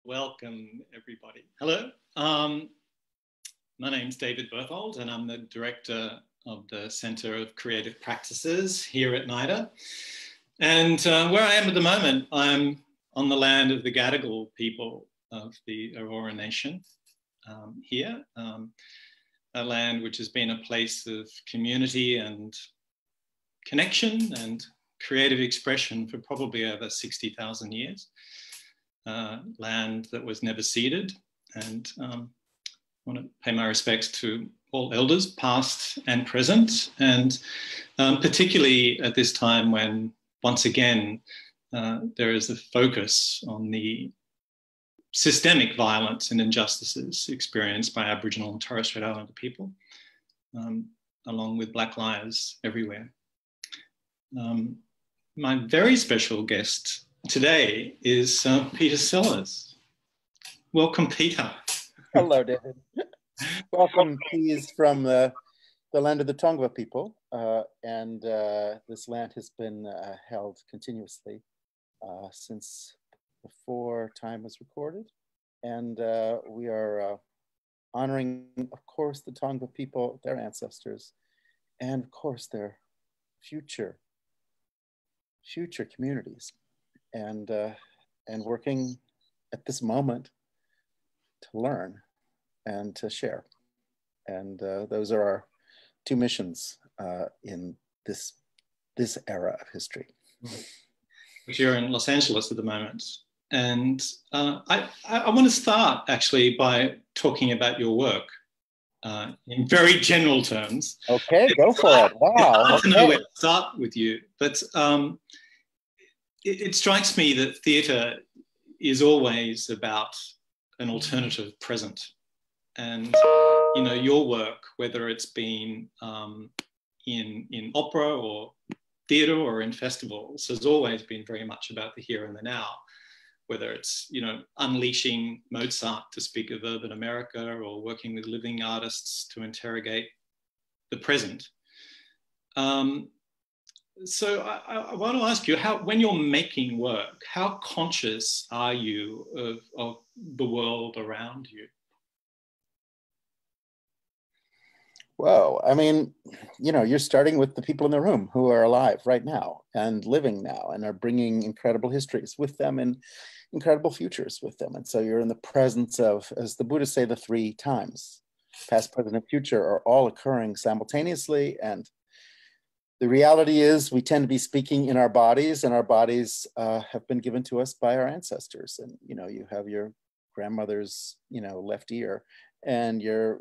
Welcome, everybody. Hello. My name's David Berthold, and I'm the director of the Center of Creative Practices here at NIDA. And where I am at the moment, I'm on the land of the Gadigal people of the Aurora Nation here, a land which has been a place of community and connection and creative expression for probably over 60,000 years. Land that was never ceded, and I want to pay my respects to all elders, past and present, and particularly at this time when, once again, there is a focus on the systemic violence and injustices experienced by Aboriginal and Torres Strait Islander people, along with Black lives everywhere. My very special guest today is Peter Sellars. Welcome, Peter. Hello, David. Welcome. He's from the land of the Tongva people, and this land has been held continuously since before time was recorded. And we are honoring, of course, the Tongva people, their ancestors, and of course, their future communities. And working at this moment to learn and to share. And those are our two missions in this era of history. Which you're in Los Angeles at the moment. And I want to start actually by talking about your work in very general terms. Okay, go for it. Wow. It's hard to know where to start with you, but it strikes me that theatre is always about an alternative present. And, you know, your work, whether it's been in opera or theatre or in festivals, has always been very much about the here and the now, whether it's, you know, unleashing Mozart to speak of urban America or working with living artists to interrogate the present. So I want to ask you, when you're making work, how conscious are you of the world around you? Well, I mean, you know, you're starting with the people in the room who are alive right now and living now and are bringing incredible histories with them and incredible futures with them. And so you're in the presence of, as the Buddhists say, the three times, past, present, and future are all occurring simultaneously. And the reality is we tend to be speaking in our bodies, and our bodies have been given to us by our ancestors. And, you know, you have your grandmother's, you know, left ear and your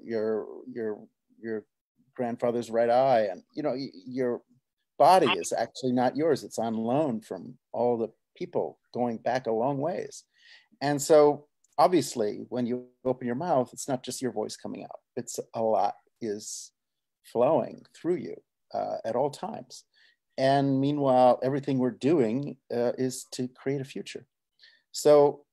grandfather's right eye. And, you know, your body is actually not yours. It's on loan from all the people going back a long ways. And so obviously when you open your mouth, it's not just your voice coming out. It's a lot is flowing through you. At all times. And meanwhile, everything we're doing is to create a future. So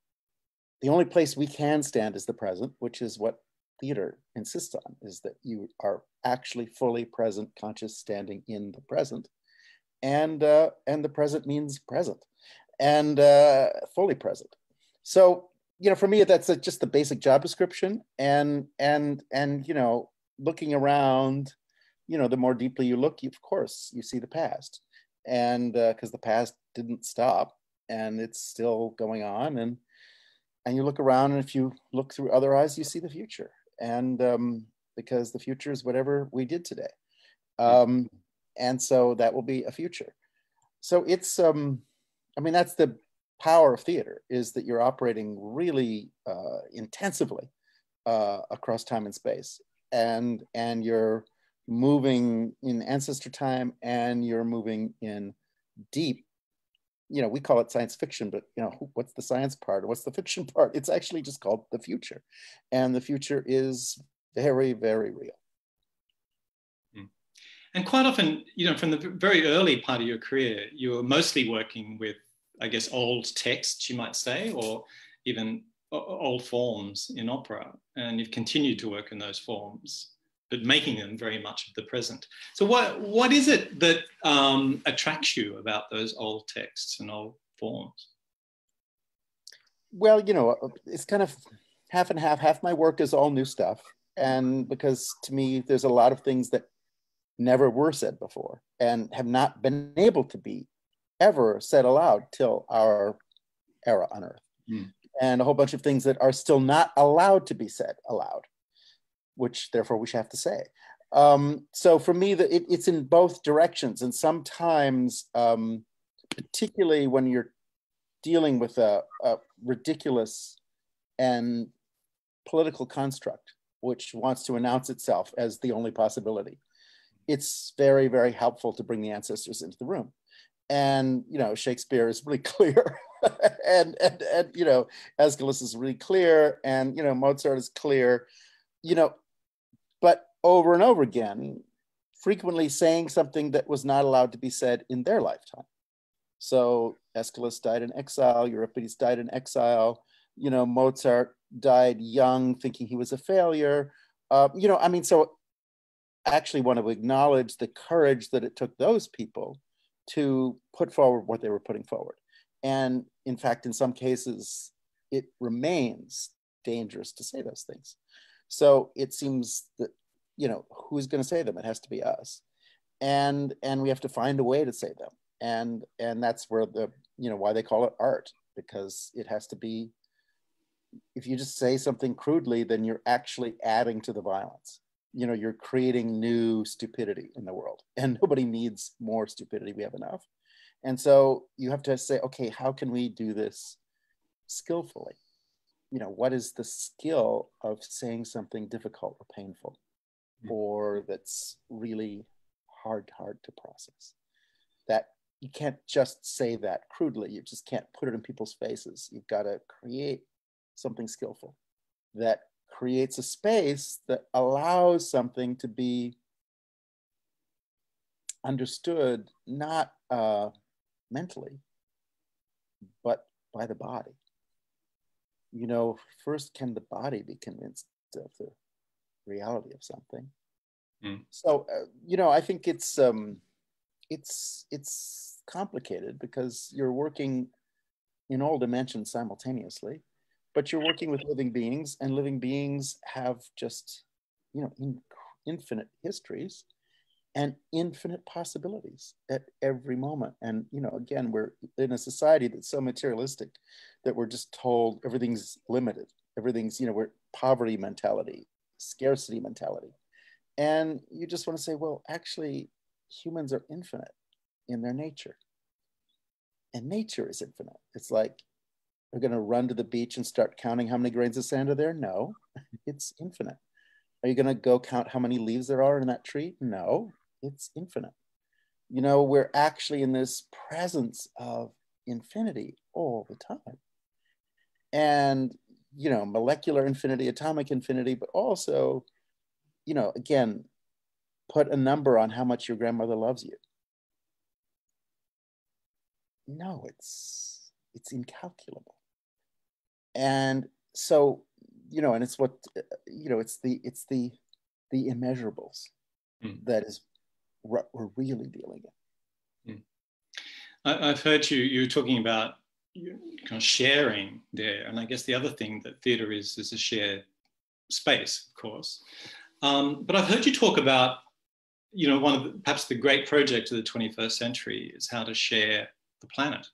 the only place we can stand is the present, which is what theater insists on, is that you are actually fully present, conscious, standing in the present. And the present means present and fully present. So, you know, for me, that's just the basic job description. And you know, looking around, you know, the more deeply you look, of course, you see the past. And because the past didn't stop and it's still going on. And you look around, and if you look through other eyes, you see the future. And because the future is whatever we did today. And so that will be a future. So it's, I mean, that's the power of theater, is that you're operating really intensively across time and space. And you're moving in ancestor time, and you're moving in deep, you know, we call it science fiction, but, you know, what's the science part? What's the fiction part? It's actually just called the future. And the future is very, very real. And quite often, you know, from the very early part of your career, you were mostly working with, I guess, old texts, you might say, or even old forms in opera. And you've continued to work in those forms, but making them very much of the present. So what is it that attracts you about those old texts and old forms? Well, it's kind of half and half. Half my work is all new stuff. And because to me, there's a lot of things that never were said before and have not been able to be ever said aloud till our era on Earth. Mm. And a whole bunch of things that are still not allowed to be said aloud, which therefore we should have to say. So for me, it's in both directions. And sometimes, particularly when you're dealing with a ridiculous and political construct, which wants to announce itself as the only possibility, it's very, very helpful to bring the ancestors into the room. And, Shakespeare is really clear and Aeschylus is really clear, and, Mozart is clear, but over and over again, frequently saying something that was not allowed to be said in their lifetime. So Aeschylus died in exile, Euripides died in exile, Mozart died young, thinking he was a failure. So I actually want to acknowledge the courage that it took those people to put forward what they were putting forward. And in fact, in some cases, it remains dangerous to say those things. So it seems that, who's going to say them? It has to be us. And we have to find a way to say them. And that's where why they call it art, because it has to be, if you just say something crudely, then you're actually adding to the violence. You're creating new stupidity in the world, and nobody needs more stupidity. We have enough. And so you have to say, okay, how can we do this skillfully? What is the skill of saying something difficult or painful, or that's really hard to process? That you can't just say that crudely. You just can't put it in people's faces. You've got to create something skillful that creates a space that allows something to be understood, not mentally, but by the body. First, can the body be convinced of the reality of something? Mm. So, I think it's complicated because you're working in all dimensions simultaneously, but you're working with living beings, and living beings have just, infinite histories and infinite possibilities at every moment. And, again, we're in a society that's so materialistic that we're just told everything's limited. Everything's, we're poverty mentality, scarcity mentality. And you just want to say, well, actually, humans are infinite in their nature. And nature is infinite. It's like, we're going to run to the beach and start counting how many grains of sand are there? No, it's infinite. Are you going to go count how many leaves there are in that tree? No, it's infinite. We're actually in this presence of infinity all the time. And, molecular infinity, atomic infinity, but also, again, put a number on how much your grandmother loves you. No, it's incalculable. And so, and it's what, it's the immeasurables that is what we're really dealing in. I've heard you talking about kind of sharing there, and I guess the other thing that theatre is a shared space, of course. But I've heard you talk about, one of perhaps the great projects of the 21st century is how to share the planet.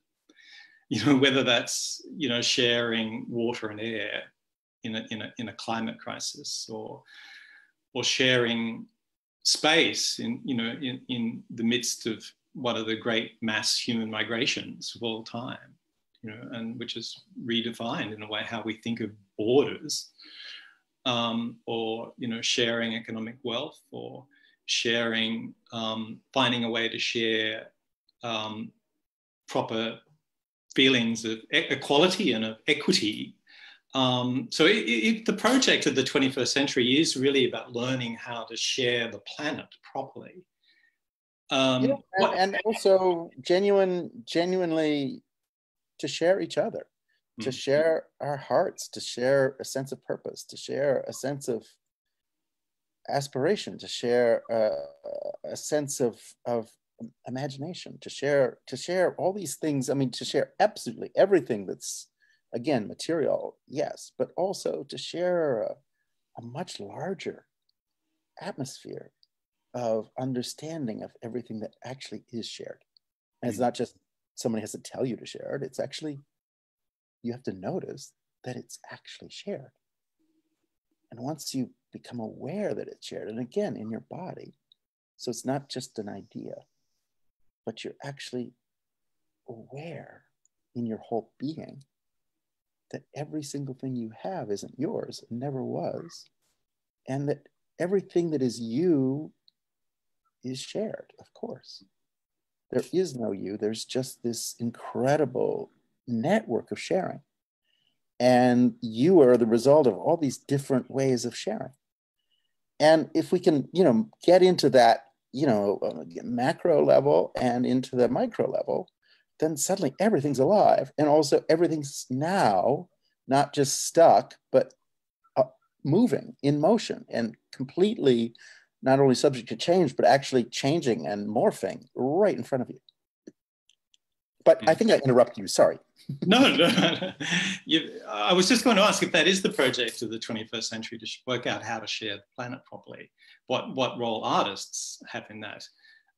Whether that's, sharing water and air in a climate crisis, or sharing space in the midst of one of the great mass human migrations of all time, and which is redefined in a way how we think of borders, or sharing economic wealth, or sharing, finding a way to share proper feelings of equality and of equity. So the project of the 21st century is really about learning how to share the planet properly. And also genuinely to share each other, to share our hearts, to share a sense of purpose, to share a sense of aspiration, to share a sense of imagination, to share all these things. I mean, to share absolutely everything that's again, material, yes, but also to share a much larger atmosphere of understanding of everything that actually is shared. And it's not just somebody has to tell you to share it, it's actually, you have to notice that it's actually shared. And once you become aware that it's shared, and again, in your body, so it's not just an idea, but you're actually aware in your whole being that every single thing you have isn't yours, it never was, and that everything that is you is shared, of course. There is no you, there's just this incredible network of sharing. And you are the result of all these different ways of sharing. And if we can, get into that, macro level and into the micro level, then suddenly everything's alive. And also everything's now not just stuck, but moving in motion and completely not only subject to change, but actually changing and morphing right in front of you. But I think I interrupted you, sorry. No. I was just going to ask if that is the project of the 21st century, to work out how to share the planet properly, what role artists have in that.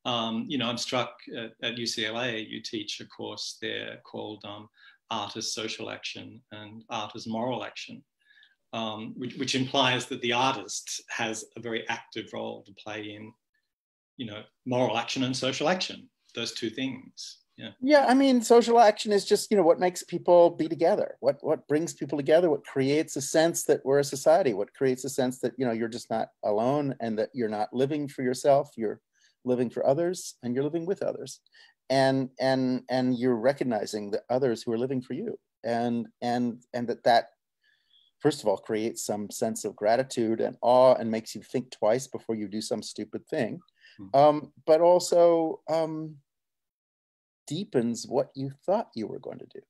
I'm struck at UCLA, you teach a course there called Art as Social Action and Art as Moral Action, which implies that the artist has a very active role to play in, moral action and social action, those two things. Yeah, I mean, social action is just, what makes people be together, what brings people together, what creates a sense that we're a society, what creates a sense that, you're just not alone and that you're not living for yourself, you're living for others and you're living with others. And you're recognizing the others who are living for you. And that first of all creates some sense of gratitude and awe and makes you think twice before you do some stupid thing. But also, deepens what you thought you were going to do.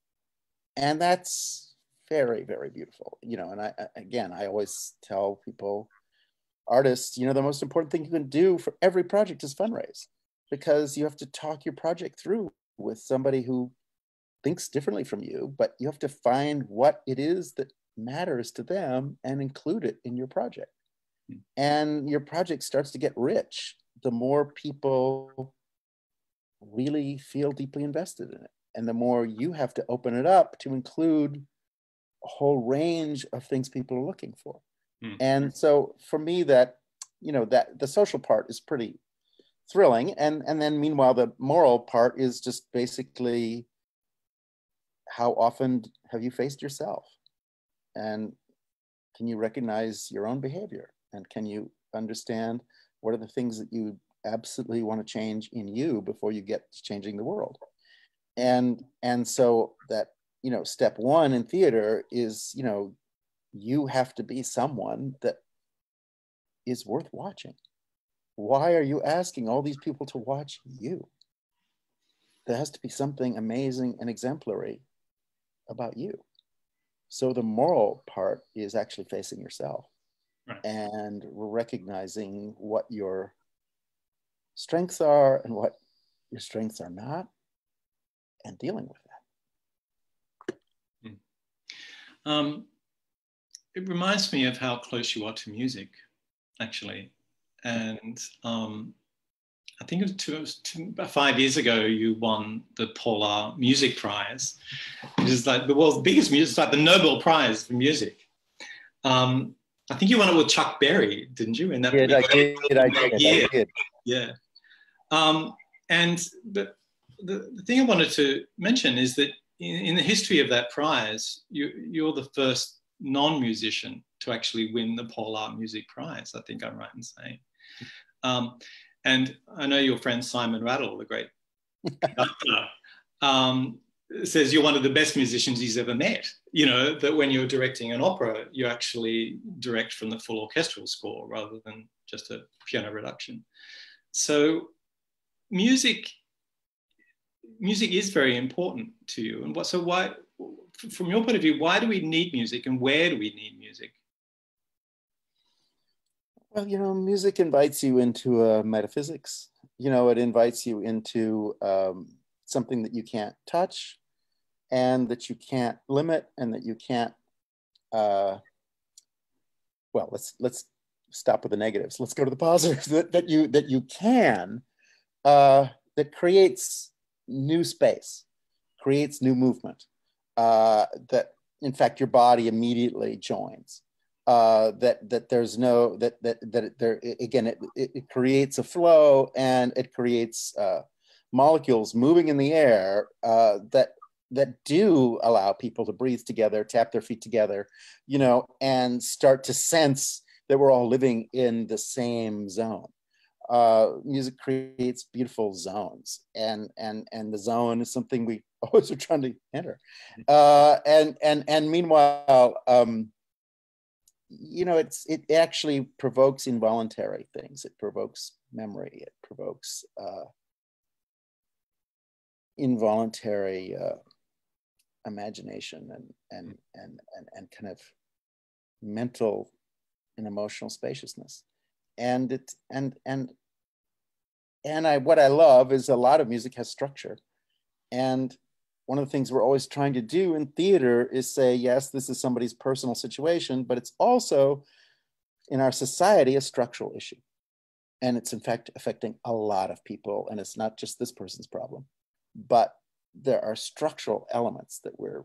And that's very, very beautiful. And I always tell people, artists, the most important thing you can do for every project is fundraise, because you have to talk your project through with somebody who thinks differently from you, but you have to find what it is that matters to them and include it in your project. And your project starts to get rich the more people really feel deeply invested in it. And the more you have to open it up to include a whole range of things people are looking for. And so for me, that the social part is pretty thrilling. And then meanwhile, the moral part is just basically, how often have you faced yourself? And can you recognize your own behavior? And can you understand what are the things that you absolutely want to change in you before you get to changing the world? And so that, step one in theater is, you have to be someone that is worth watching. Why are you asking all these people to watch you? There has to be something amazing and exemplary about you. So the moral part is actually facing yourself, right, and recognizing what your strengths are and what your strengths are not, and dealing with that. It reminds me of how close you are to music, actually. And I think it was about 5 years ago, you won the Polar Music Prize. It is like the world's biggest music, it's like the Nobel Prize for music. I think you won it with Chuck Berry, didn't you? In that I did. Yeah. And the thing I wanted to mention is that in the history of that prize, you're the first non-musician to actually win the Polar Music Prize, I think I'm right in saying. And I know your friend Simon Rattle, the great conductor, says you're one of the best musicians he's ever met. That when you're directing an opera, you actually direct from the full orchestral score rather than just a piano reduction. So music is very important to you. And so why, from your point of view, why do we need music and where do we need music? Well, music invites you into metaphysics. It invites you into something that you can't touch and that you can't limit, and that you can't, well, let's stop with the negatives. Let's go to the positives. that you can, that creates new space, creates new movement, that in fact your body immediately joins. That there's no, that there, again, it creates a flow, and it creates molecules moving in the air that do allow people to breathe together, tap their feet together, you know, and start to sense that we're all living in the same zone. Music creates beautiful zones, and the zone is something we always are trying to enter. And meanwhile, you know, it actually provokes involuntary things. It provokes memory. It provokes involuntary imagination and kind of mental and emotional spaciousness. And what I love is a lot of music has structure. And one of the things we're always trying to do in theater is say, yes, this is somebody's personal situation, but it's also in our society a structural issue. And it's in fact affecting a lot of people. And it's not just this person's problem, but there are structural elements that we're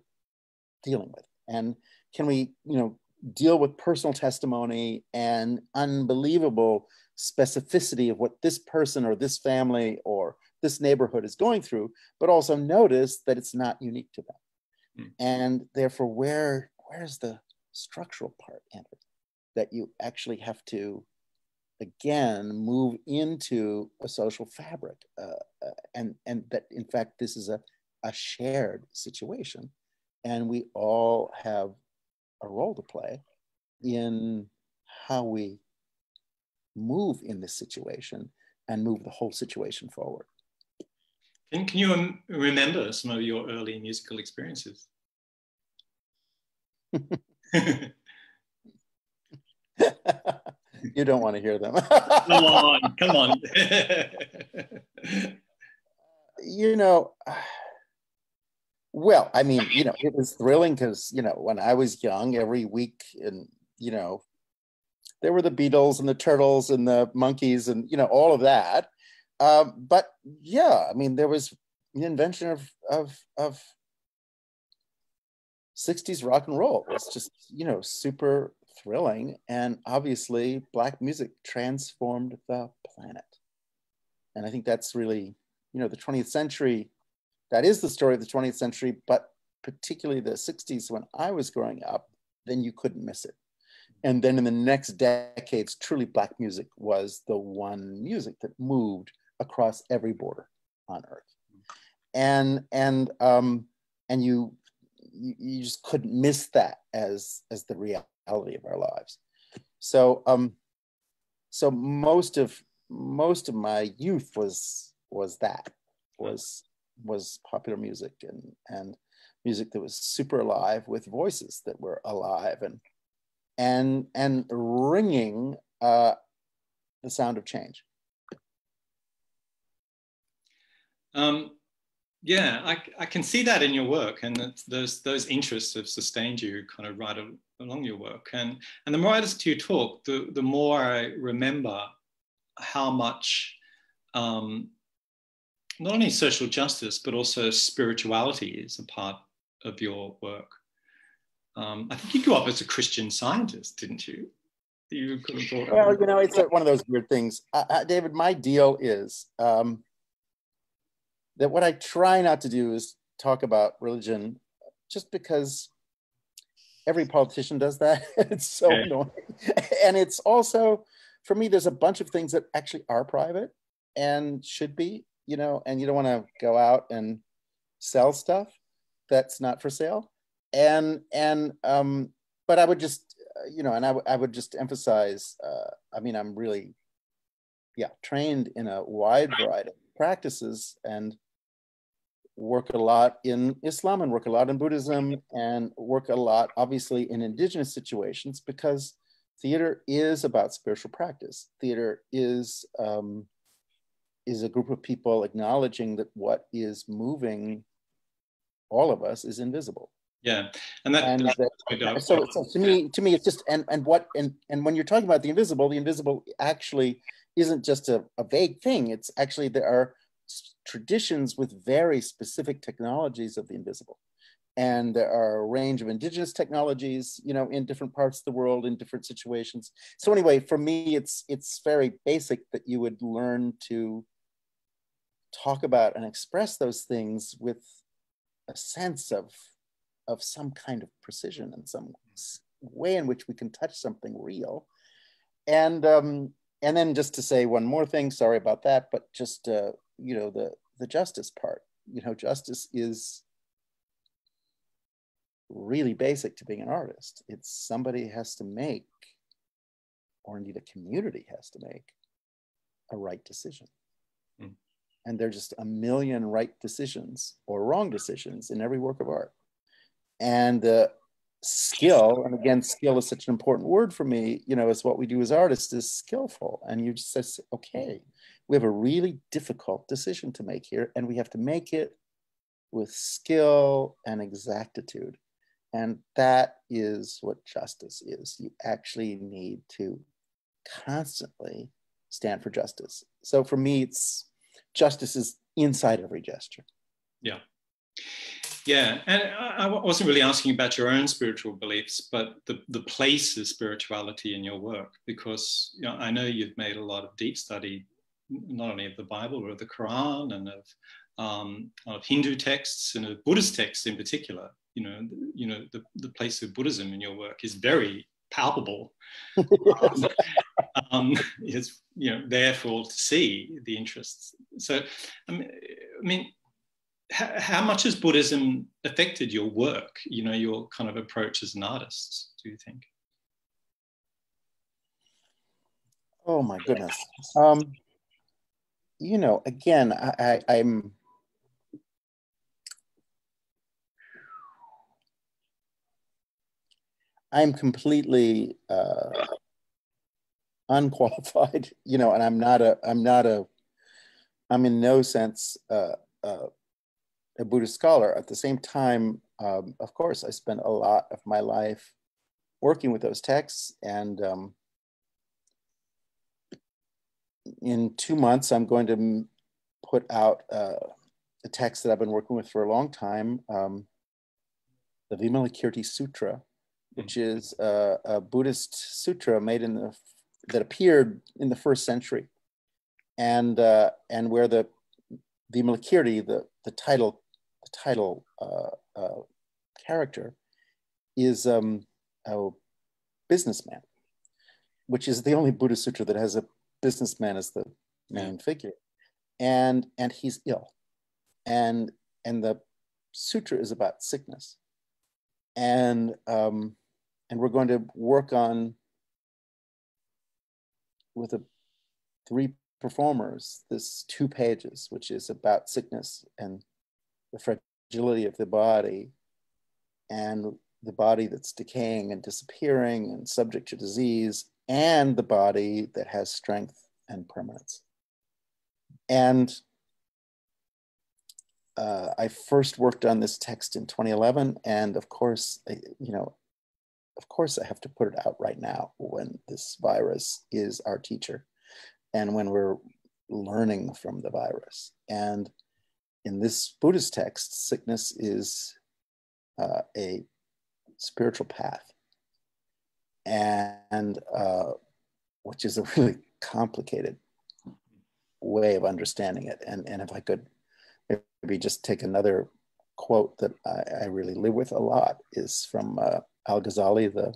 dealing with. And can we, you know, deal with personal testimony and unbelievable specificity of what this person or this family or this neighborhood is going through, but also notice that it's not unique to them. And therefore, where's the structural part entered? That you actually have to, again, move into a social fabric, and that in fact this is a shared situation, and we all have a role to play in how we move in this situation and move the whole situation forward. And can you remember some of your early musical experiences? You don't want to hear them. Come on. You know, well, I mean, you know, it was thrilling because, you know, when I was young, every week, and, you know, there were the Beatles and the Turtles and the Monkeys and, you know, all of that. But yeah, I mean, there was an invention of 60s rock and roll. It's just, you know, super thrilling. And obviously Black music transformed the planet. And I think that's really, you know, the 20th century, that is the story of the 20th century, but particularly the 60s when I was growing up, then you couldn't miss it. And then in the next decades, truly Black music was the one music that moved across every border on earth. And you just couldn't miss that as the reality of our lives. So so most of my youth was popular music and music that was super alive, with voices that were alive and ringing the sound of change. Yeah, I can see that in your work, and those interests have sustained you kind of right along your work. And the more I listen to you talk, the more I remember how much not only social justice, but also spirituality is a part of your work. I think you grew up as a Christian Scientist, didn't you? You could have thought. Well, you know, it's one of those weird things. David, my deal is that what I try not to do is talk about religion, just because every politician does that. It's so annoying. And it's also, for me, there's a bunch of things that actually are private and should be, you know, and you don't want to go out and sell stuff that's not for sale. But I would just, you know, and I would just emphasize, I mean, I'm really, trained in a wide variety of practices, and work a lot in Islam and work a lot in Buddhism and work a lot, obviously, in indigenous situations, because theater is about spiritual practice. Theater is a group of people acknowledging that what is moving all of us is invisible. Yeah, and that, so to me, it's just and when you're talking about the invisible actually isn't just a vague thing. It's actually there are traditions with very specific technologies of the invisible, and there are a range of indigenous technologies, you know, in different parts of the world in different situations. So anyway, for me, it's very basic that you would learn to talk about and express those things with a sense of some kind of precision and some way in which we can touch something real. And then just to say one more thing, sorry about that, but just you know, the justice part. You know, justice is really basic to being an artist. It's somebody has to make, or indeed a community has to make, a right decision. Mm. And there are just a million right decisions or wrong decisions in every work of art. And skill, and again, skill is such an important word for me, you know, is what we do as artists is skillful. And you just say, okay, we have a really difficult decision to make here, and we have to make it with skill and exactitude. And that is what justice is. You actually need to constantly stand for justice. So for me, justice is inside every gesture. Yeah. Yeah, and I wasn't really asking about your own spiritual beliefs, but the place of spirituality in your work, because, you know, I know you've made a lot of deep study, not only of the Bible, but of the Quran and of Hindu texts and of Buddhist texts in particular. You know, the place of Buddhism in your work is very palpable. It's, you know, there for all to see the interests. So, I mean. How much has Buddhism affected your work, you know, your kind of approach as an artist, do you think? Oh my goodness. You know, again, I'm completely unqualified, you know, and I'm in no sense a Buddhist scholar. At the same time, of course, I spent a lot of my life working with those texts. And in 2 months, I'm going to put out a text that I've been working with for a long time, the Vimalakirti Sutra, which is a Buddhist sutra made that appeared in the 1st century, and where the Vimalakirti, the title character, is a businessman, which is the only Buddhist sutra that has a businessman as the main figure, and he's ill, and the sutra is about sickness, and we're going to work on, with 3 performers, this 2 pages, which is about sickness and the fragility of the body, and the body that's decaying and disappearing and subject to disease, and the body that has strength and permanence. And I first worked on this text in 2011, and of course, I have to put it out right now when this virus is our teacher, and when we're learning from the virus. And in this Buddhist text, sickness is a spiritual path, and which is a really complicated way of understanding it. And if I could maybe just take another quote that I really live with a lot, is from Al-Ghazali, the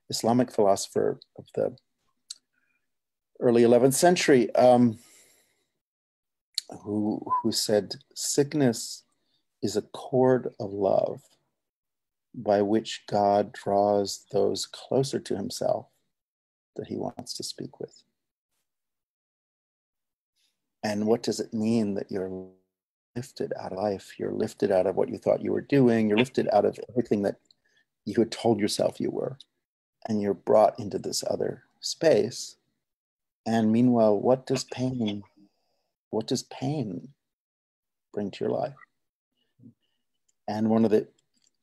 Islamic philosopher of the early 11th century, who said, "Sickness is a cord of love by which God draws those closer to himself that he wants to speak with." And what does it mean that you're lifted out of life? You're lifted out of what you thought you were doing. You're lifted out of everything that you had told yourself you were. And you're brought into this other space. And meanwhile, what does pain bring to your life? And one of the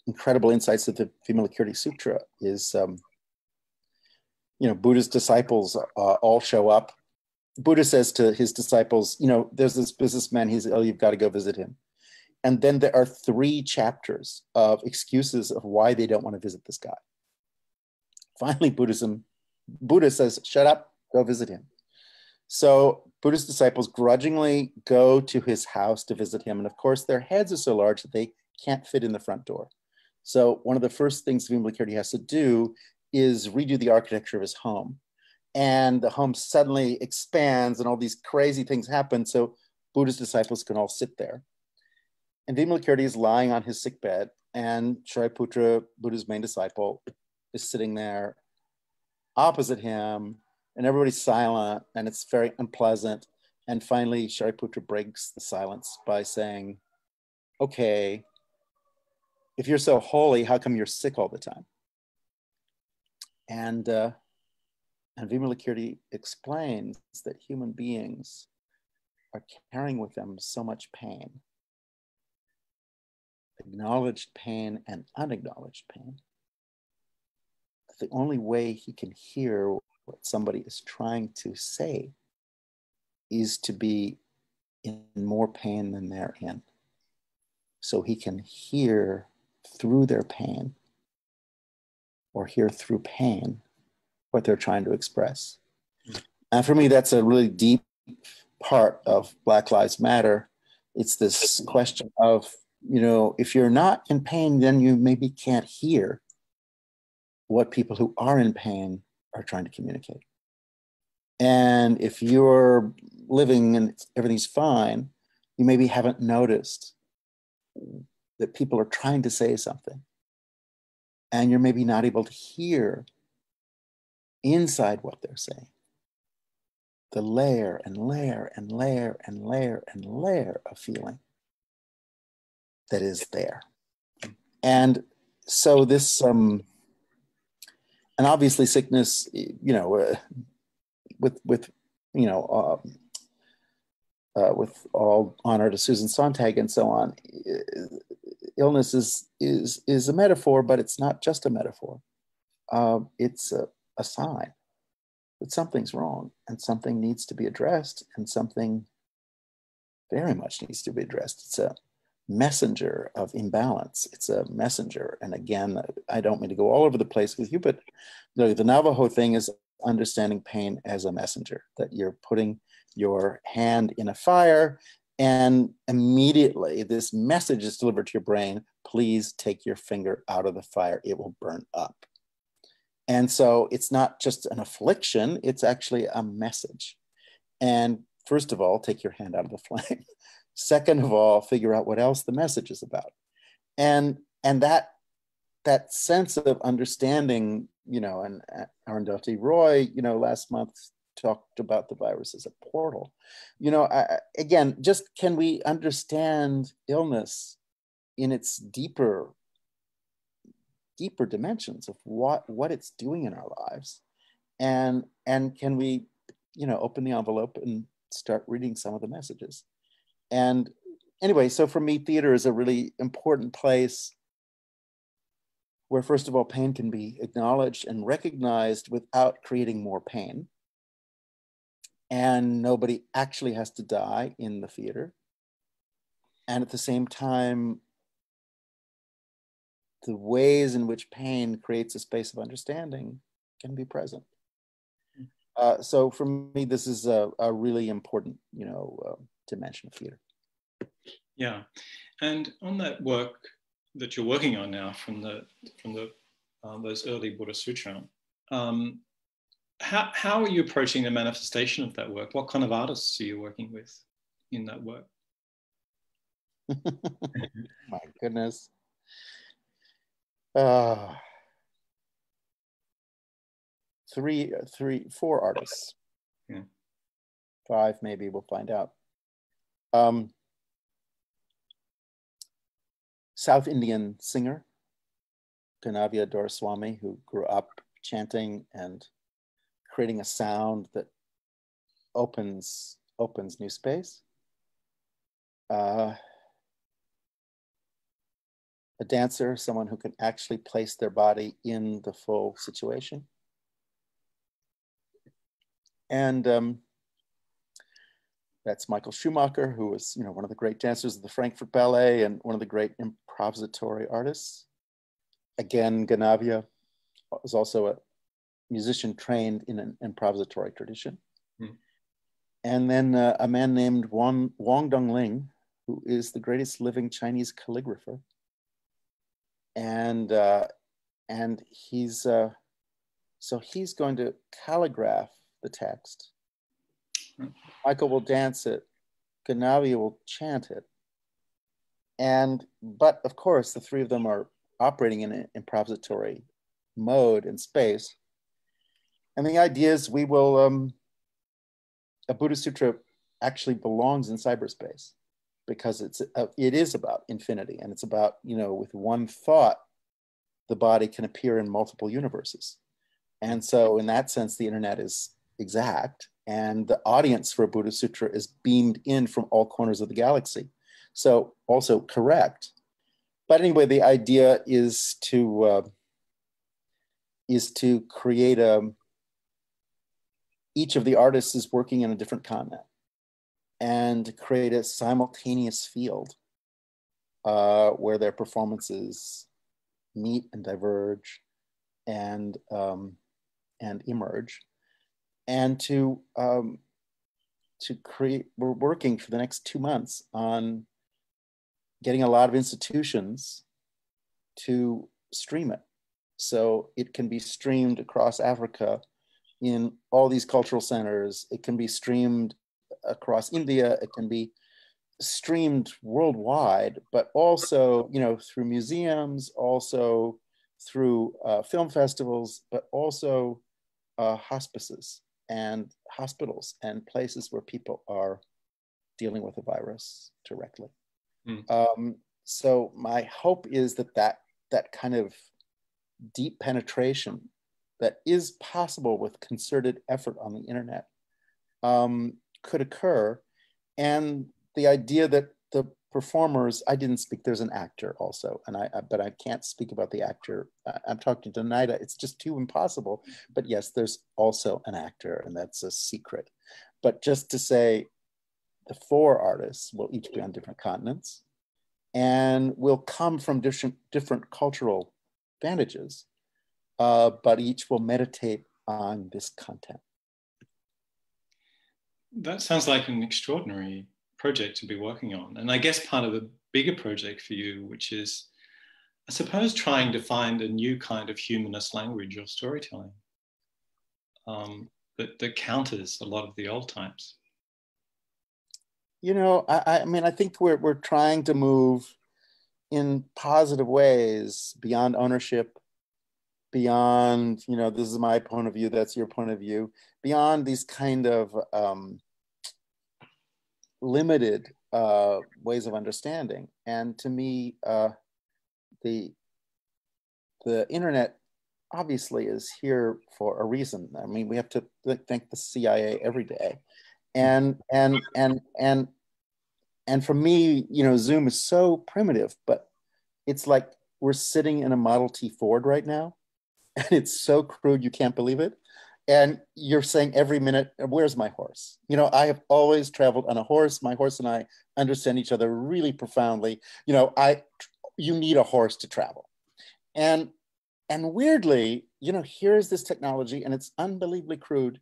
incredible insights of the Vimalakirti Sutra is, Buddha's disciples all show up. Buddha says to his disciples, there's this businessman, you've got to go visit him. And then there are 3 chapters of excuses of why they don't want to visit this guy. Finally, Buddha says, shut up, go visit him. So Buddha's disciples grudgingly go to his house to visit him. And of course, their heads are so large that they can't fit in the front door. So one of the first things Vimalakirti has to do is redo the architecture of his home. And the home suddenly expands and all these crazy things happen. So Buddha's disciples can all sit there. And Vimalakirti is lying on his sickbed, and Shariputra, Buddha's main disciple, is sitting there opposite him, and everybody's silent, and it's very unpleasant. And finally, Shariputra breaks the silence by saying, okay, if you're so holy, how come you're sick all the time? And Vimalakirti explains that human beings are carrying with them so much pain, acknowledged pain and unacknowledged pain. The only way he can hear what somebody is trying to say is to be in more pain than they're in. So he can hear through their pain, or hear through pain what they're trying to express. And for me, that's a really deep part of Black Lives Matter. It's this question of, if you're not in pain, then you maybe can't hear what people who are in pain are trying to communicate. And if you're living and everything's fine, you maybe haven't noticed that people are trying to say something. And you're maybe not able to hear inside what they're saying. The layer and layer and layer and layer and layer of feeling that is there. And so this, and obviously sickness, with all honor to Susan Sontag and so on, illness is a metaphor, but it's not just a metaphor. It's a sign that something's wrong and something needs to be addressed, and something very much needs to be addressed. It's a messenger of imbalance. It's a messenger. And again, I don't mean to go all over the place with you, but the Navajo thing is understanding pain as a messenger, that you're putting your hand in a fire and immediately this message is delivered to your brain: please take your finger out of the fire, it will burn up. And so it's not just an affliction, it's actually a message. And first of all, take your hand out of the flame. Second of all, figure out what else the message is about. And that sense of understanding, and Arundhati Roy, last month talked about the virus as a portal. Again, just can we understand illness in its deeper dimensions of what it's doing in our lives, and can we open the envelope and start reading some of the messages. And anyway, so for me, theater is a really important place where, first of all, pain can be acknowledged and recognized without creating more pain, and nobody actually has to die in the theater. And at the same time, the ways in which pain creates a space of understanding can be present. So for me, this is a really important, dimension of theater. Yeah, and on that work that you're working on now from those early Buddha Sutra, how are you approaching the manifestation of that work? What kind of artists are you working with in that work? My goodness. 4 artists. Yeah. 5 maybe, we'll find out. South Indian singer Kanavya Doraiswamy, who grew up chanting and creating a sound that opens new space. a dancer, someone who can actually place their body in the full situation. And that's Michael Schumacher, who was, one of the great dancers of the Frankfurt Ballet and one of the great improvisatory artists. Again, Ganavia was also a musician trained in an improvisatory tradition. Mm. And then a man named Wang Dongling, who is the greatest living Chinese calligrapher. And he's going to calligraph the text. Michael will dance it. Ganavia will chant it. But of course, the three of them are operating in an improvisatory mode in space. And the idea is we will, a Buddhist Sutra actually belongs in cyberspace because it is about infinity, and it's about, with one thought, the body can appear in multiple universes. And so in that sense, the internet is exact, and the audience for a Buddhist Sutra is beamed in from all corners of the galaxy. So also correct. But anyway, the idea is to create each of the artists is working in a different continent, and create a simultaneous field where their performances meet and diverge and emerge. And to create, we're working for the next 2 months on getting a lot of institutions to stream it. So it can be streamed across Africa in all these cultural centers. It can be streamed across India. It can be streamed worldwide, but also, through museums, also through film festivals, but also hospices and hospitals and places where people are dealing with the virus directly. So my hope is that kind of deep penetration that is possible with concerted effort on the internet could occur. And the idea that the performers, I didn't speak, there's an actor also, but I can't speak about the actor. I'm talking to Naida, it's just too impossible. But yes, there's also an actor, and that's a secret. But just to say, the 4 artists will each be on different continents and will come from different cultural vantages, but each will meditate on this content. That sounds like an extraordinary project to be working on. And I guess part of the bigger project for you, which is, I suppose, trying to find a new kind of humanist language or storytelling that counters a lot of the old types. I think we're trying to move in positive ways beyond ownership, beyond, this is my point of view, that's your point of view, beyond these kind of limited ways of understanding. And to me, the internet obviously is here for a reason. I mean, we have to thank the CIA every day. And for me, Zoom is so primitive, but it's like we're sitting in a Model T Ford right now, and it's so crude you can't believe it. And you're saying every minute, where's my horse? I have always traveled on a horse. My horse and I understand each other really profoundly. You need a horse to travel. And weirdly, here's this technology, and it's unbelievably crude,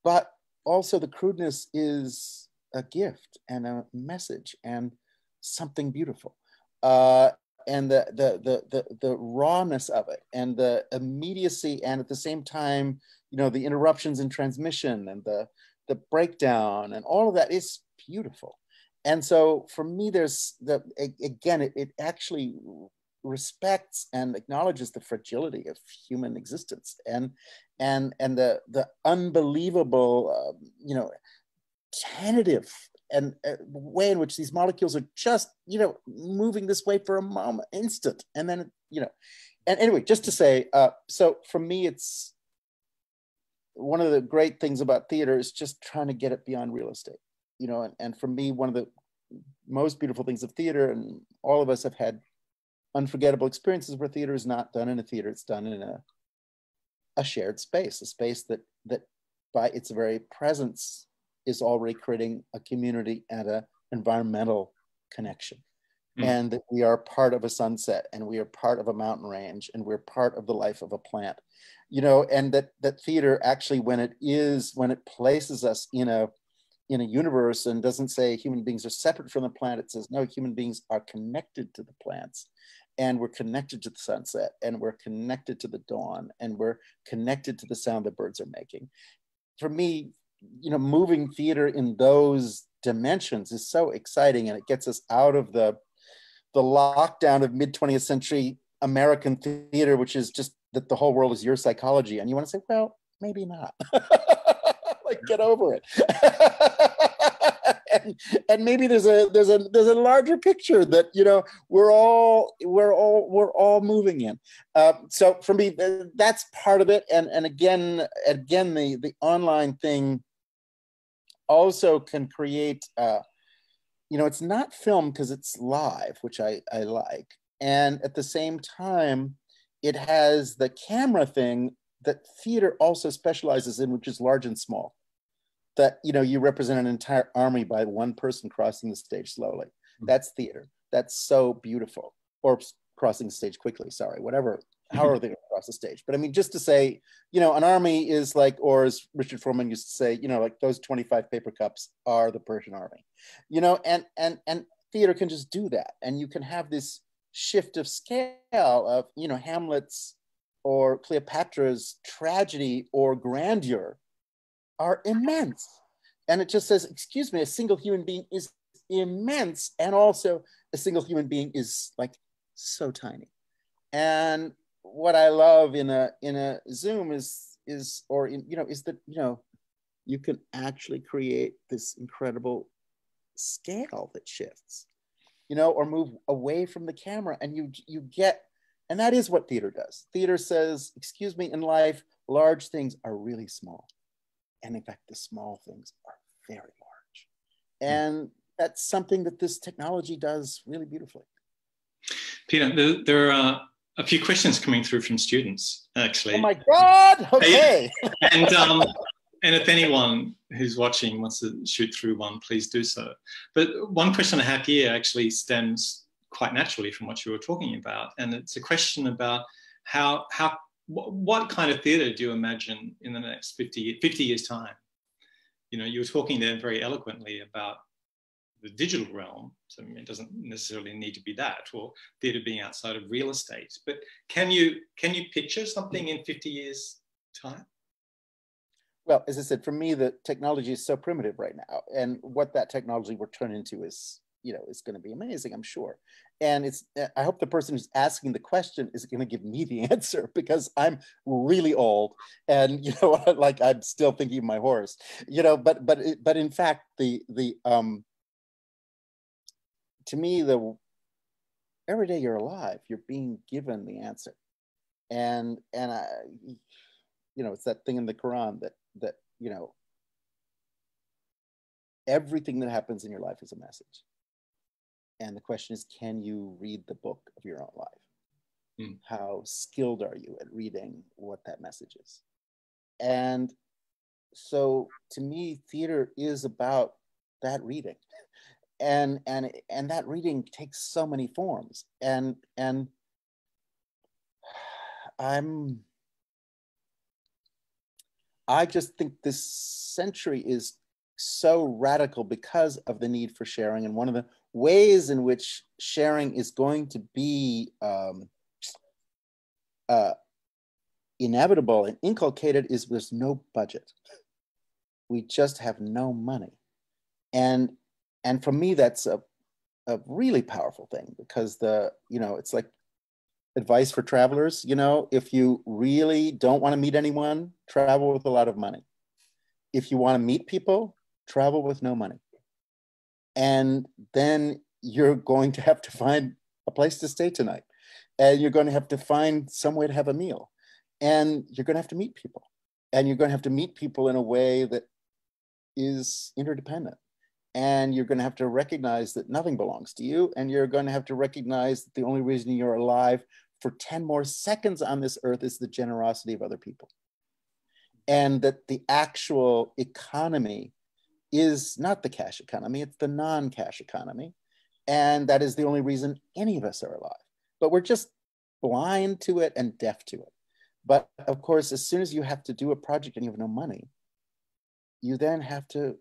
but also the crudeness is a gift and a message and something beautiful. And the rawness of it, and the immediacy, and at the same time, the interruptions in transmission and the breakdown and all of that is beautiful. And so for me, there's it actually respects and acknowledges the fragility of human existence and the unbelievable tentative and way in which these molecules are just, moving this way for a instant. And then, and anyway, just to say, so for me, it's one of the great things about theater is just trying to get it beyond real estate, and for me, one of the most beautiful things of theater, and all of us have had unforgettable experiences where theater is not done in a theater, it's done in a shared space, a space that by its very presence is already creating a community and an environmental connection. And that we are part of a sunset, and we are part of a mountain range, and we're part of the life of a plant, you know, and that theater actually, when it places us in a universe and doesn't say human beings are separate from the plant, it says, no, human beings are connected to the plants, and we're connected to the sunset, and we're connected to the dawn, and we're connected to the sound the birds are making. For me, you know, moving theater in those dimensions is so exciting, and it gets us out of the lockdown of mid-20th century American theater, which is just that the whole world is your psychology. And you want to say, well, maybe not. Like, get over it. and maybe there's a larger picture that, you know, we're all moving in. So for me, that's part of it. And again, the online thing also can create, you know, it's not film because it's live, which I like. And at the same time, it has the camera thing that theater also specializes in, which is large and small. That, you know, you represent an entire army by one person crossing the stage slowly. That's theater. That's so beautiful. Or crossing the stage quickly, sorry, whatever, however they cross the stage. But I mean, just to say, you know, an army is like, or as Richard Foreman used to say, you know, like those 25 paper cups are the Persian army, you know, and theater can just do that. And you can have this shift of scale of, you know, Hamlet's or Cleopatra's tragedy or grandeur are immense. And it just says, excuse me, a single human being is immense. And also a single human being is like so tiny. And what I love in a Zoom is that, you know, you can actually create this incredible scale that shifts, you know, or move away from the camera, and you get, and that is what theater does. Theater says, excuse me, in life, large things are really small. And in fact, the small things are very large. And that's something that this technology does really beautifully. Peter, there are a few questions coming through from students, actually. Oh my God, okay. And if anyone who's watching wants to shoot through one, please do so. But one question I have here actually stems quite naturally from what you were talking about. And it's a question about what kind of theatre do you imagine in the next 50 years' time? You know, you were talking there very eloquently about the digital realm. So I mean, it doesn't necessarily need to be that, or theatre being outside of real estate. But can you picture something in 50 years' time? Well, as I said, for me, the technology is so primitive right now, and what that technology will turn into is, you know, is going to be amazing, I'm sure. And I hope the person who's asking the question is going to give me the answer, because I'm really old, and, you know, like, I'm still thinking of my horse, you know. But in fact, to me, every day you're alive, you're being given the answer, and I, you know, it's that thing in the Quran that you know, everything that happens in your life is a message. And the question is, can you read the book of your own life? How skilled are you at reading what that message is? And so to me, theater is about that reading. And that reading takes so many forms. And I just think this century is so radical because of the need for sharing. And one of the ways in which sharing is going to be inevitable and inculcated is there's no budget. We just have no money. And for me, that's a really powerful thing, because you know, it's like advice for travelers, you know, if you really don't want to meet anyone, travel with a lot of money. If you want to meet people, travel with no money. And then you're going to have to find a place to stay tonight. And you're going to have to find some way to have a meal. And you're going to have to meet people. And you're going to have to meet people in a way that is interdependent. And you're going to have to recognize that nothing belongs to you. And you're going to have to recognize that the only reason you're alive for 10 more seconds on this earth is the generosity of other people. And that the actual economy is not the cash economy, it's the non-cash economy. And that is the only reason any of us are alive. But we're just blind to it and deaf to it. But of course, as soon as you have to do a project and you have no money, you then have to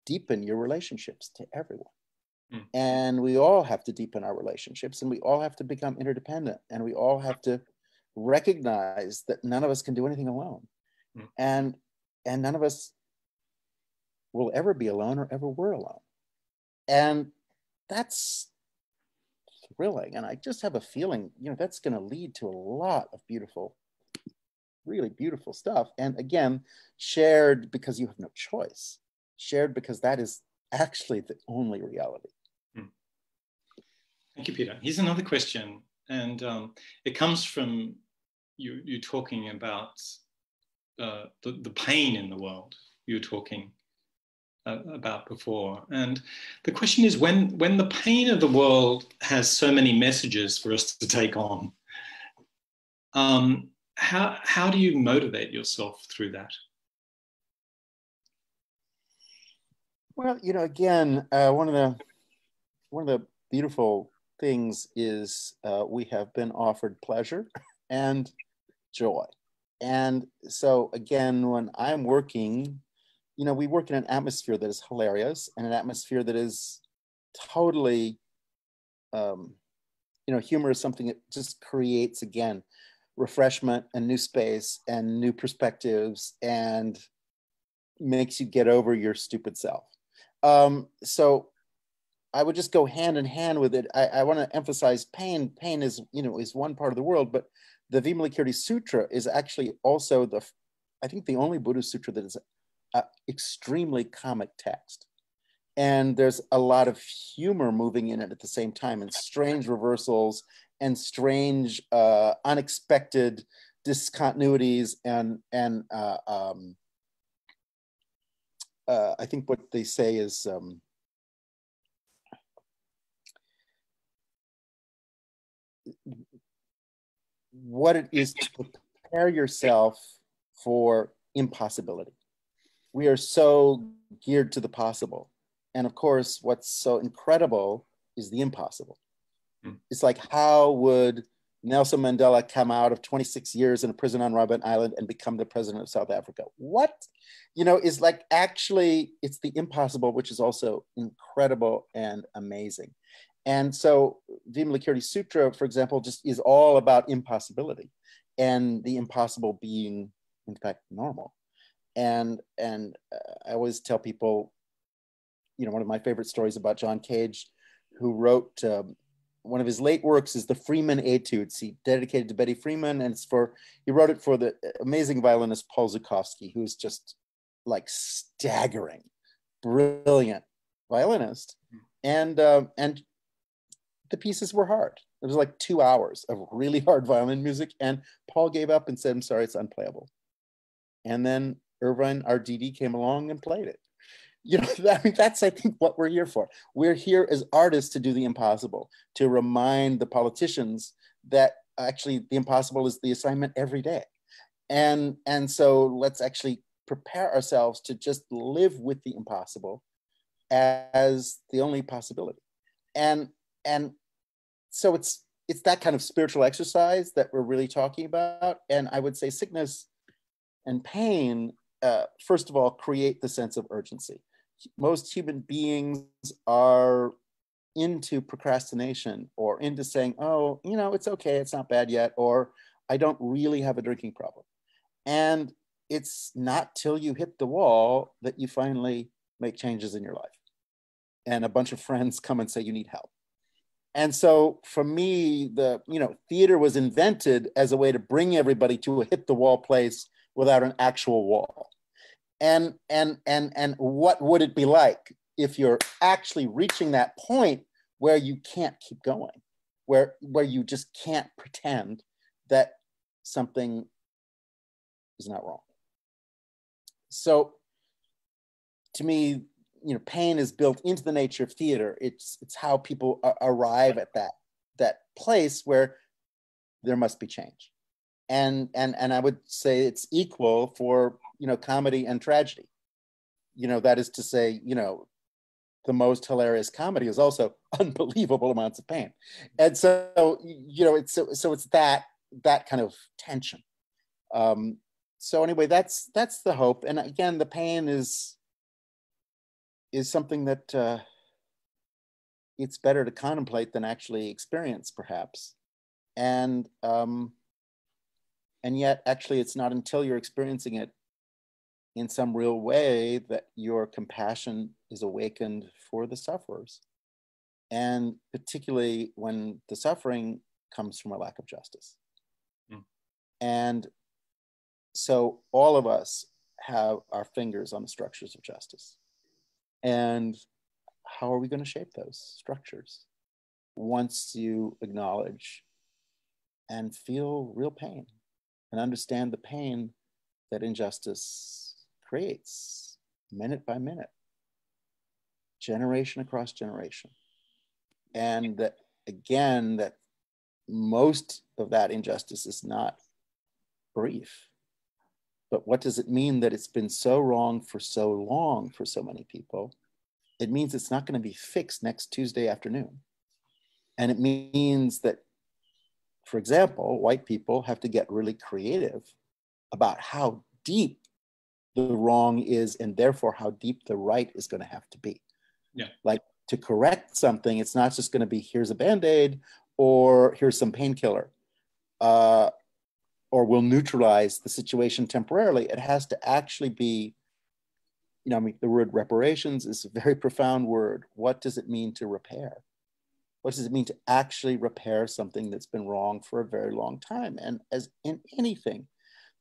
deepen your relationships to everyone. And we all have to deepen our relationships, and we all have to become interdependent, and we all have to recognize that none of us can do anything alone. And none of us will ever be alone or ever were alone. And that's thrilling. And I just have a feeling, that's going to lead to a lot of beautiful, really beautiful stuff. And again, shared because you have no choice. Shared because that is actually the only reality. Thank you, Peter. Here's another question. And it comes from you talking about the pain in the world you were talking about before. And the question is, when the pain of the world has so many messages for us to take on, how do you motivate yourself through that? Well, again, one of the beautiful things is we have been offered pleasure and joy. And so again, when I'm working, we work in an atmosphere that is hilarious and an atmosphere that is totally, humor is something that just creates, again, refreshment and new space and new perspectives and makes you get over your stupid self. So I would just go hand in hand with it. I want to emphasize pain. Pain is, is one part of the world, but the Vimalakirti Sutra is actually also I think the only Buddhist sutra that is extremely comic text. And there's a lot of humor moving in it at the same time, and strange reversals and strange unexpected discontinuities and I think what they say is what it is to prepare yourself for impossibility. We are so geared to the possible. And of course, what's so incredible is the impossible. It's like, how would Nelson Mandela come out of 26 years in a prison on Robben Island and become the president of South Africa? What? Is like, actually, it's the impossible, which is also incredible and amazing. And so Vimalakirti Sutra, for example, just is all about impossibility and the impossible being, in fact, normal. And I always tell people, one of my favorite stories about John Cage, who wrote one of his late works is the Freeman Etudes. He dedicated to Betty Freeman, and he wrote it for the amazing violinist Paul Zukovsky, who's just like staggering, brilliant violinist. And the pieces were hard. It was like 2 hours of really hard violin music, and Paul gave up and said, "I'm sorry, it's unplayable." And then Irvine Arditi came along and played it. That's, I think, what we're here for. We're here as artists to do the impossible, to remind the politicians that actually the impossible is the assignment every day. And so let's actually prepare ourselves to just live with the impossible as the only possibility. And so it's that kind of spiritual exercise that we're really talking about. And I would say sickness and pain, first of all, create the sense of urgency. Most human beings are into procrastination or into saying, oh, it's okay, it's not bad yet, or I don't really have a drinking problem. And it's not till you hit the wall that you finally make changes in your life. And a bunch of friends come and say, you need help. And so for me, theater was invented as a way to bring everybody to a hit the wall place without an actual wall. And what would it be like if you're actually reaching that point where you can't keep going, where you just can't pretend that something is not wrong? So to me, pain is built into the nature of theater. It's how people arrive at that place where there must be change. And I would say it's equal for, comedy and tragedy. That is to say, the most hilarious comedy is also unbelievable amounts of pain. And so, it's that kind of tension. So anyway, that's the hope. And again, the pain is something that it's better to contemplate than actually experience, perhaps. And yet, actually, it's not until you're experiencing it in some real way that your compassion is awakened for the sufferers. And particularly when the suffering comes from a lack of justice. Mm. And so all of us have our fingers on the structures of justice. And how are we going to shape those structures once you acknowledge and feel real pain and understand the pain that injustice creates minute by minute, generation across generation? And that, again, that most of that injustice is not brief. But what does it mean that it's been so wrong for so long for so many people? It means it's not going to be fixed next Tuesday afternoon. And it means that, for example, white people have to get really creative about how deep the wrong is, and therefore how deep the right is going to have to be. Yeah. Like, to correct something, it's not just going to be, here's a Band-Aid, or here's some painkiller, or we'll neutralize the situation temporarily. It has to actually be, the word reparations is a very profound word. What does it mean to repair? What does it mean to actually repair something that's been wrong for a very long time? And as in anything,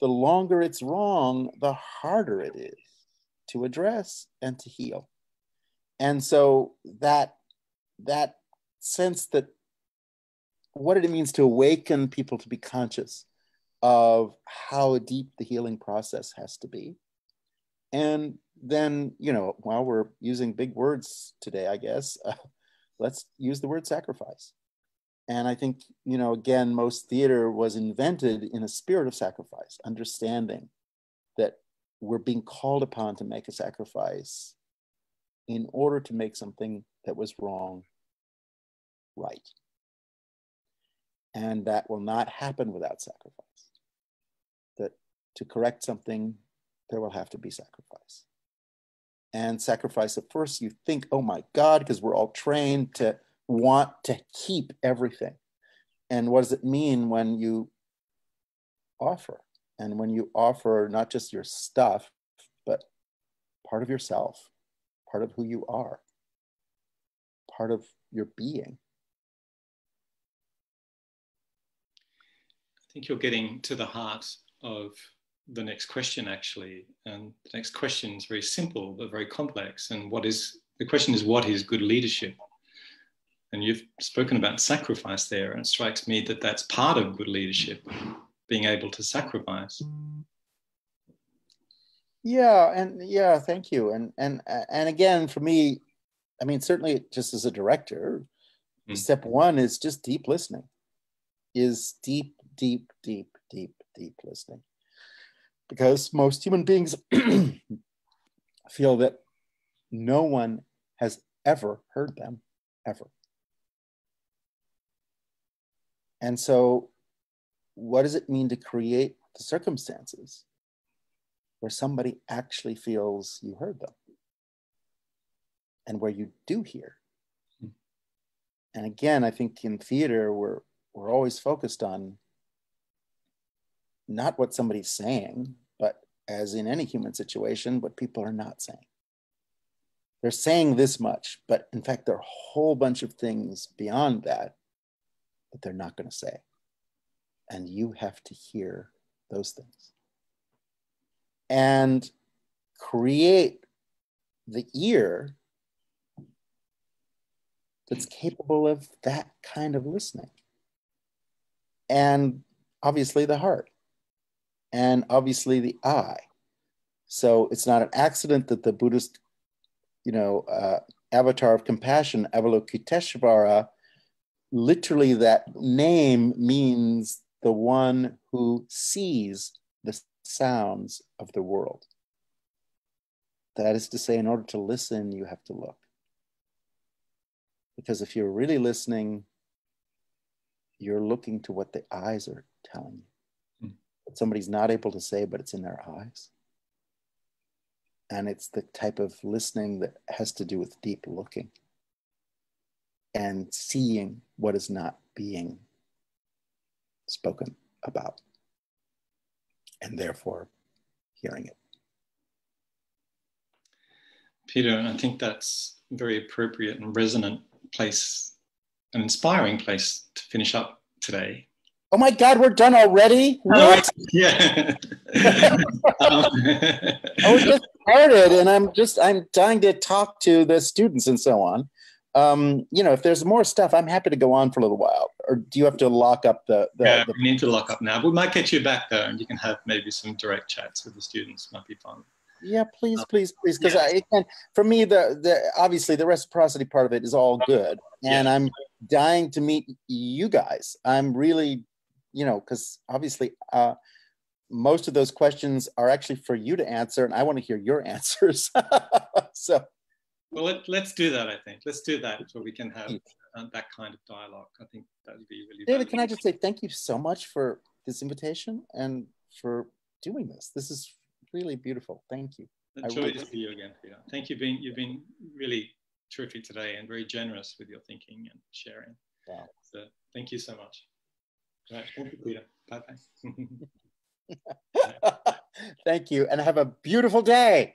the longer it's wrong, the harder it is to address and to heal. And so that sense that what it means to awaken people to be conscious of how deep the healing process has to be. And then, while we're using big words today, I guess, let's use the word sacrifice. And I think, again, most theater was invented in a spirit of sacrifice, understanding that we're being called upon to make a sacrifice in order to make something that was wrong right. And that will not happen without sacrifice. That to correct something, there will have to be sacrifice. And sacrifice, at first you think, oh my God, because we're all trained to want to keep everything. And what does it mean when you offer? And when you offer not just your stuff, but part of yourself, part of who you are, part of your being. I think you're getting to the heart of the next question, actually. And the next question is very simple, but very complex. And the question is, what is good leadership? And you've spoken about sacrifice there, and it strikes me that that's part of good leadership, being able to sacrifice. Yeah, thank you. And again, for me, certainly just as a director, step one is just deep listening, is deep listening. Because most human beings feel that no one has ever heard them, ever. And so what does it mean to create the circumstances where somebody actually feels you heard them and where you do hear? And again, I think in theater, we're always focused on not what somebody's saying, but as in any human situation, what people are not saying. They're saying this much, but in fact, there are a whole bunch of things beyond that that they're not going to say. And you have to hear those things. And create the ear that's capable of that kind of listening. And obviously the heart. And obviously the eye. So it's not an accident that the Buddhist avatar of compassion, Avalokiteshvara, literally that name means the one who sees the sounds of the world. That is to say, in order to listen, you have to look. Because if you're really listening, you're looking to what the eyes are telling you. What somebody's not able to say, but it's in their eyes. And it's the type of listening that has to do with deep looking and seeing what is not being spoken about, and therefore hearing it. Peter, I think that's a very appropriate and resonant place, an inspiring place to finish up today. Oh my God, we're done already? What? Yeah. Oh, we just started, and I'm dying to talk to the students and so on. If there's more stuff, I'm happy to go on for a little while. Or do you have to lock up the we need to lock up now. We might get you back though, and you can have maybe some direct chats with the students. Might be fun. Yeah, please, because for me, obviously the reciprocity part of it is all good, and I'm dying to meet you guys. I'm really, because obviously most of those questions are actually for you to answer, and I want to hear your answers. So, well, let's do that. I think let's do that so we can have that kind of dialogue. I think that would be really. David, can I just say thank you so much for this invitation and for doing this. This is really beautiful. Thank you. A joy to see you again, Peter. Thank you. You've been really terrific today and very generous with your thinking and sharing. Wow. So thank you so much. Right. Thank you, Peter. Bye-bye. Thank you, and have a beautiful day.